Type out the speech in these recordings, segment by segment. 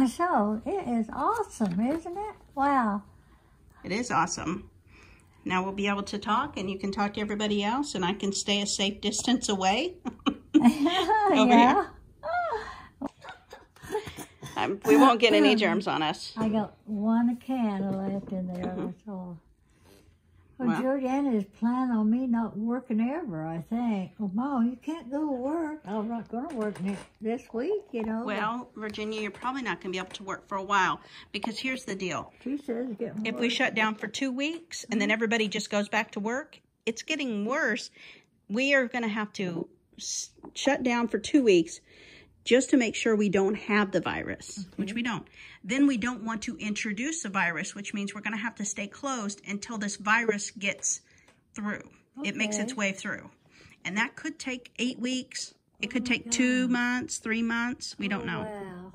So, it is awesome, isn't it? Wow. It is awesome. Now we'll be able to talk, and you can talk to everybody else, and I can stay a safe distance away. Over here. We won't get any germs on us. I got one can left in there, that's all. Well, Georgiana is planning on me not working ever, I think. Well, Mom, you can't go to work. I'm not going to work this week, you know. Well, Virginia, you're probably not going to be able to work for a while, because here's the deal. She says if we shut down for 2 weeks and then everybody just goes back to work, it's getting worse. We are going to have to shut down for 2 weeks just to make sure we don't have the virus, which we don't. Then we don't want to introduce the virus, which means we're going to have to stay closed until this virus gets through. It makes its way through. And that could take 8 weeks. It could take 2 months, 3 months. We don't know. Wow.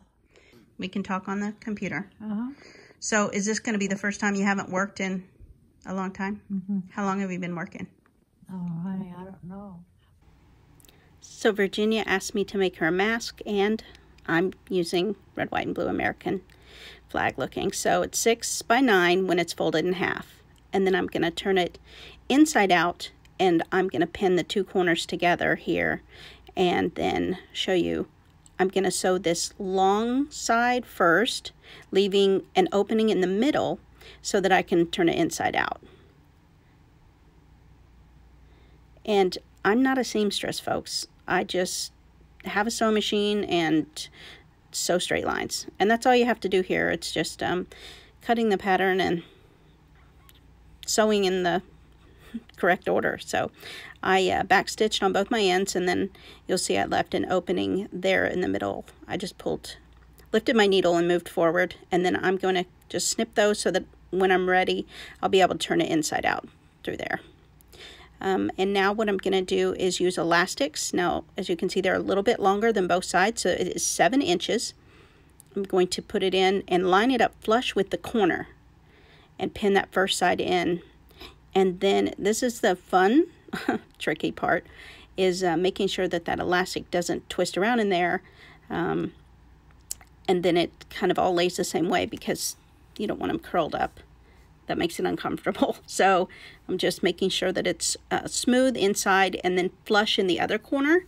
We can talk on the computer. So is this going to be the first time you haven't worked in a long time? How long have you been working? Oh, honey, I don't know. So Virginia asked me to make her a mask, and I'm using red, white, and blue American flag looking. So it's 6 by 9 when it's folded in half. And then I'm going to turn it inside out, and I'm going to pin the 2 corners together here, and then show you. I'm going to sew this long side first, leaving an opening in the middle so that I can turn it inside out. And I'm not a seamstress, folks. I just have a sewing machine and sew straight lines. And that's all you have to do here. It's just cutting the pattern and sewing in the correct order. So I backstitched on both my ends, and then you'll see I left an opening there in the middle. I just lifted my needle and moved forward, and then I'm going to just snip those so that when I'm ready, I'll be able to turn it inside out through there. And now what I'm going to do is use elastics. Now, as you can see, they're a little bit longer than both sides, so it is 7 inches. I'm going to put it in and line it up flush with the corner and pin that first side in. And then this is the fun, tricky part, is making sure that that elastic doesn't twist around in there. And then it kind of all lays the same way because you don't want them curled up. That makes it uncomfortable. So I'm just making sure that it's smooth inside and then flush in the other corner.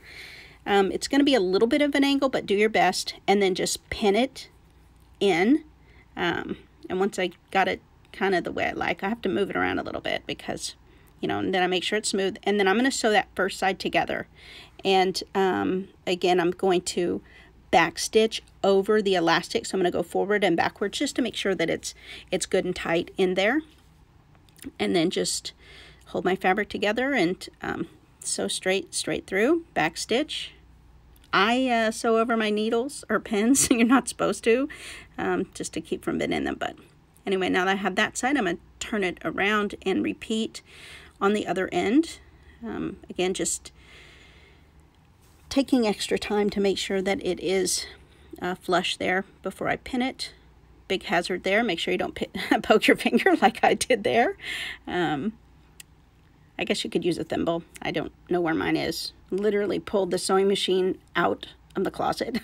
It's going to be a little bit of an angle, but do your best. And then just pin it in. And once I got it kind of the way I like, I have to move it around a little bit because, you know, and then I make sure it's smooth. And then I'm going to sew that first side together. And again, I'm going to back stitch over the elastic, so I'm going to go forward and backwards just to make sure that it's good and tight in there, and then just hold my fabric together and sew straight through, back stitch. I sew over my needles or pins. You're not supposed to, just to keep from bending them. But anyway, now that I have that side, I'm going to turn it around and repeat on the other end. Again, just taking extra time to make sure that it is flush there before I pin it. Big hazard there. Make sure you don't poke your finger like I did there. I guess you could use a thimble. I don't know where mine is. Literally pulled the sewing machine out of the closet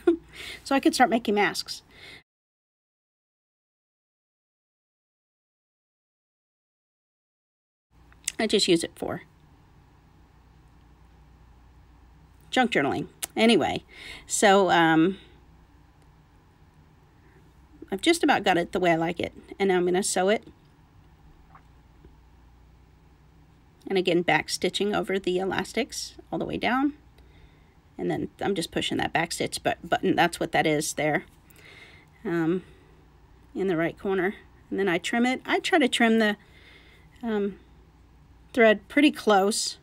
so I could start making masks. I just use it for junk journaling. Anyway, so I've just about got it the way I like it. And now I'm going to sew it. And again, back stitching over the elastics all the way down. And then I'm just pushing that back stitch button. That's what that is there. In the right corner. And then I trim it. I try to trim the thread pretty close.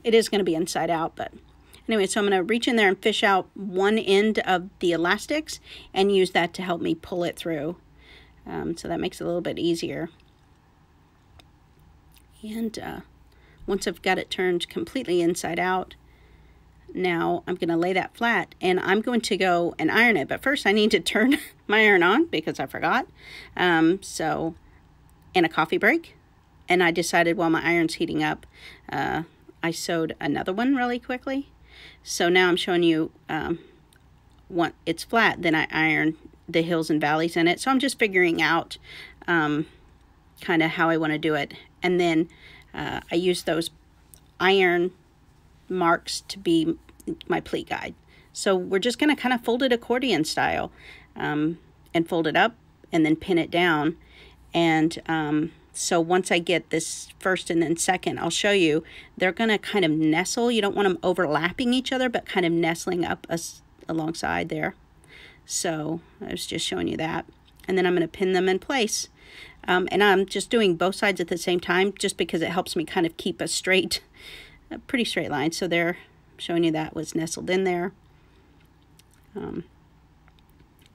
It is going to be inside out, but anyway, so I'm going to reach in there and fish out one end of the elastics and use that to help me pull it through. So that makes it a little bit easier. And once I've got it turned completely inside out, now I'm going to lay that flat and I'm going to go and iron it. But first I need to turn my iron on because I forgot. So in a coffee break, and I decided while my iron's heating up, I sewed another one really quickly. So now I'm showing you once it's flat, then I iron the hills and valleys in it. So I'm just figuring out kind of how I want to do it. And then I use those iron marks to be my pleat guide. So we're just going to kind of fold it accordion style, and fold it up and then pin it down. And so once I get this first and then second, I'll show you, they're going to kind of nestle. You don't want them overlapping each other, but kind of nestling up alongside there. So I was just showing you that. And then I'm going to pin them in place. And I'm just doing both sides at the same time, just because it helps me kind of keep a pretty straight line. So there, showing you that was nestled in there.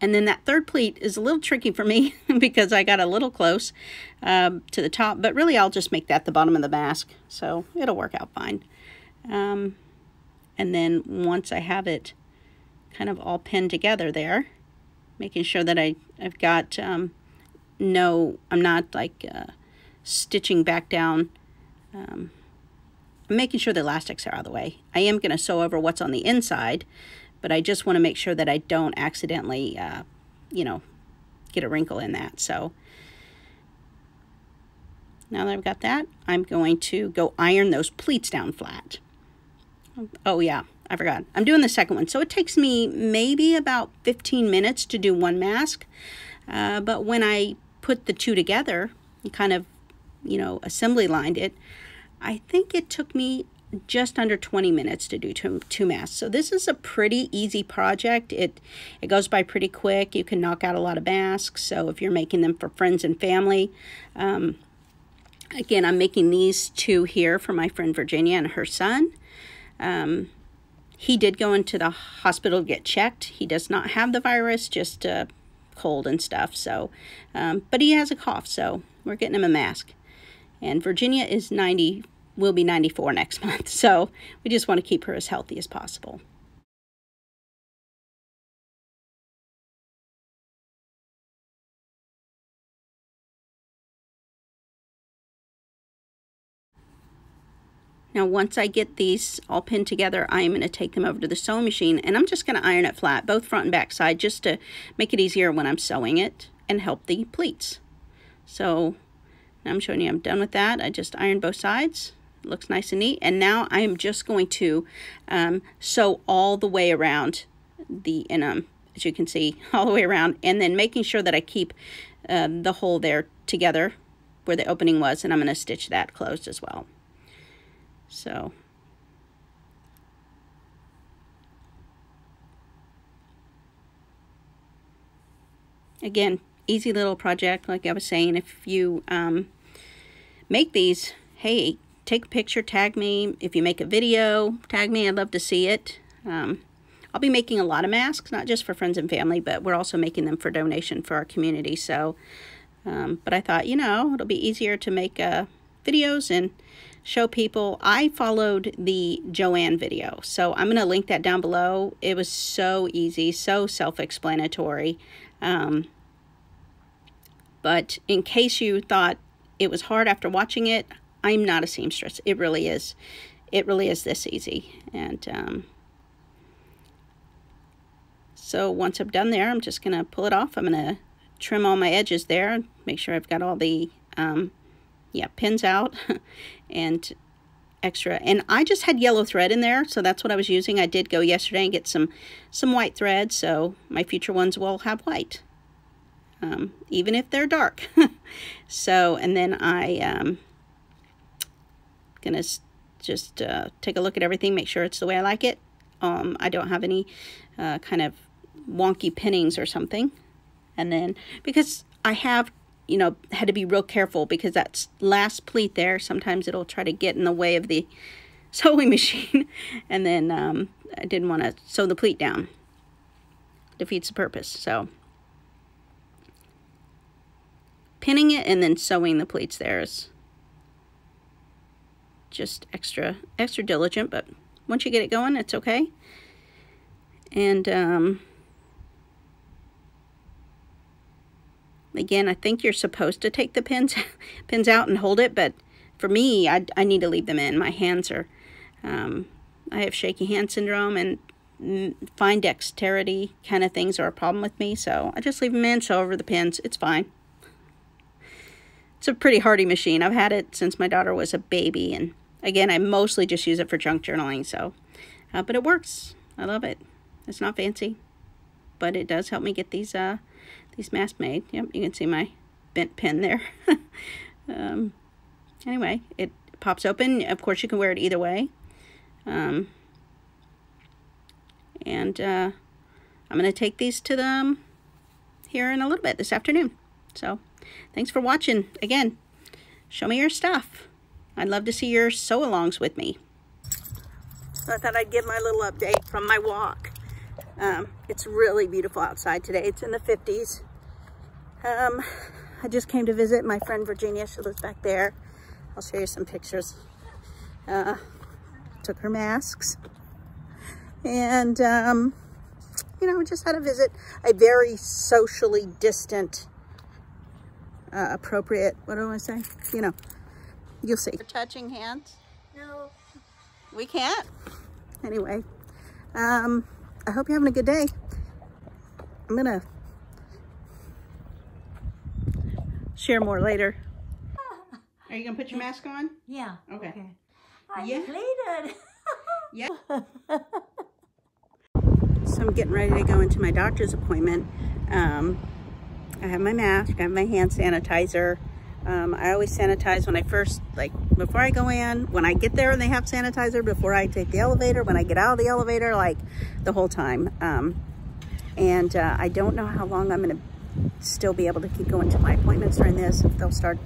And then that third pleat is a little tricky for me because I got a little close to the top, but really I'll just make that the bottom of the mask, so it'll work out fine. And then once I have it kind of all pinned together there, making sure that I've got I'm not like stitching back down. I'm making sure the elastics are out of the way. I am going to sew over what's on the inside, but I just want to make sure that I don't accidentally, get a wrinkle in that. So now that I've got that, I'm going to go iron those pleats down flat. Oh yeah, I forgot. I'm doing the second one. So it takes me maybe about 15 minutes to do one mask. But when I put the two together and kind of, assembly lined it, I think it took me just under 20 minutes to do two masks. So this is a pretty easy project. It goes by pretty quick. You can knock out a lot of masks. So if you're making them for friends and family, again, I'm making these two here for my friend Virginia and her son. He did go into the hospital to get checked. He does not have the virus, just cold and stuff. So, but he has a cough, so we're getting him a mask. And Virginia is will be 94 next month. So we just want to keep her as healthy as possible. Now, once I get these all pinned together, I'm going to take them over to the sewing machine, and I'm just going to iron it flat, both front and back side, just to make it easier when I'm sewing it and help the pleats. So I'm showing you I'm done with that. I just ironed both sides. It looks nice and neat. And now I'm just going to sew all the way around as you can see, all the way around, and then making sure that I keep the hole there together where the opening was, and I'm going to stitch that closed as well. So again, easy little project. Like I was saying, if you make these, hey, take a picture, tag me. If you make a video, tag me. I'd love to see it. I'll be making a lot of masks, not just for friends and family, but we're also making them for donation for our community. So, but I thought, it'll be easier to make videos and show people. I followed the Joanne video, so I'm going to link that down below. It was so easy, so self-explanatory. But in case you thought it was hard after watching it, I'm not a seamstress. It really is. It really is this easy. And so once I'm done there, I'm just going to pull it off. I'm going to trim all my edges there, make sure I've got all the pins out and extra. And I just had yellow thread in there, so that's what I was using. I did go yesterday and get some white thread, so my future ones will have white, even if they're dark. So, and then I gonna just take a look at everything, make sure it's the way I like it. I don't have any kind of wonky pinnings or something. And then, because I have had to be real careful, because that last pleat there, sometimes it'll try to get in the way of the sewing machine. And then I didn't want to sew the pleat down. Defeats the purpose. So pinning it and then sewing the pleats there is just extra diligent, but once you get it going, it's okay. And again, I think you're supposed to take the pins out and hold it, but for me, I need to leave them in. My hands are, I have shaky hand syndrome, and fine dexterity kind of things are a problem with me, so I just leave them in, show over the pins. It's fine. It's a pretty hardy machine. I've had it since my daughter was a baby, and again, I mostly just use it for junk journaling, so, but it works. I love it. It's not fancy, but it does help me get these masks made. Yep, you can see my bent pin there. Anyway, it pops open. Of course, you can wear it either way. And I'm going to take these to them here in a little bit this afternoon. So, thanks for watching. Again, show me your stuff. I'd love to see your sew-alongs with me. So I thought I'd give my little update from my walk. It's really beautiful outside today. It's in the 50s. I just came to visit my friend Virginia. She lives back there. I'll show you some pictures. Took her masks. And, you know, just had a visit. A very socially distant, appropriate, what do I say? You know, you'll see. Touching hands? No. We can't? Anyway, I hope you're having a good day. I'm gonna share more later. Are you gonna put your mask on? Yeah. Okay. I Yeah. pleaded. Yeah. So I'm getting ready to go into my doctor's appointment. I have my mask, I have my hand sanitizer. I always sanitize when I first, like, before I go in. When I get there and they have sanitizer, before I take the elevator, when I get out of the elevator, like, the whole time. And I don't know how long I'm going to still be able to keep going to my appointments during this. If they'll start,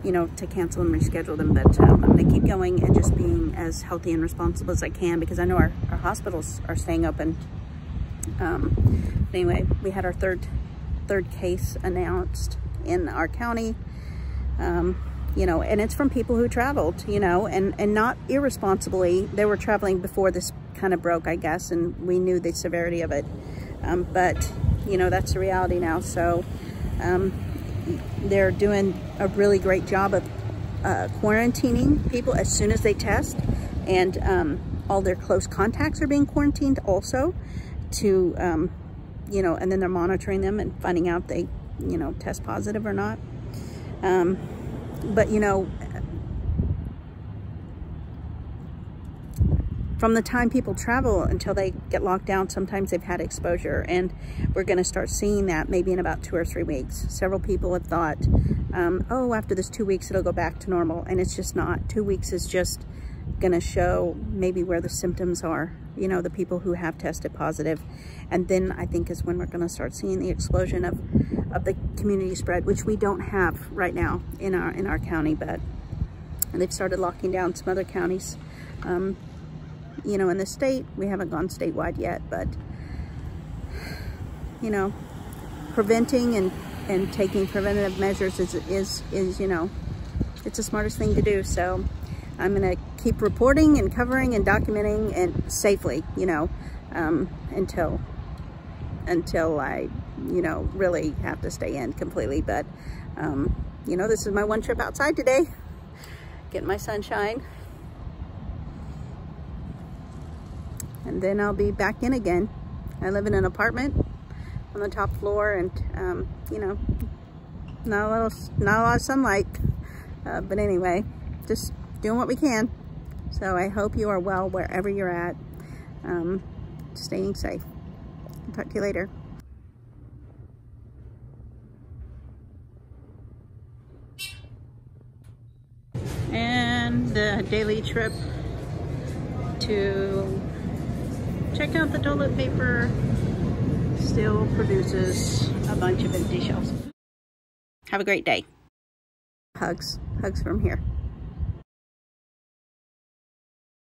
you know, to cancel and reschedule them. But I'm going to keep going and just being as healthy and responsible as I can, because I know our hospitals are staying open. Anyway, we had our third case announced in our county. You know, and it's from people who traveled, you know, and not irresponsibly. They were traveling before this kind of broke, I guess, and we knew the severity of it. But, you know, that's the reality now. So they're doing a really great job of quarantining people as soon as they test. And all their close contacts are being quarantined also to, you know, and then they're monitoring them and finding out they, you know, test positive or not. But, you know, from the time people travel until they get locked down, sometimes they've had exposure, and we're going to start seeing that maybe in about 2 or 3 weeks. Several people have thought, oh, after this 2 weeks, it'll go back to normal, and it's just not. 2 weeks is just going to show maybe where the symptoms are, you know, the people who have tested positive. And then I think is when we're going to start seeing the explosion of the community spread, which we don't have right now in our county, but they've started locking down some other counties. You know, in the state, we haven't gone statewide yet, but, you know, preventing and taking preventative measures is, you know, it's the smartest thing to do. So I'm going to keep reporting and covering and documenting and safely, you know, until I, you know, really have to stay in completely. But, you know, this is my one trip outside today, getting my sunshine. And then I'll be back in again. I live in an apartment on the top floor, and, you know, not a lot of sunlight. But anyway, just doing what we can. So I hope you are well wherever you're at, staying safe. I'll talk to you later. And the daily trip to check out the toilet paper still produces a bunch of empty shelves. Have a great day. Hugs from here.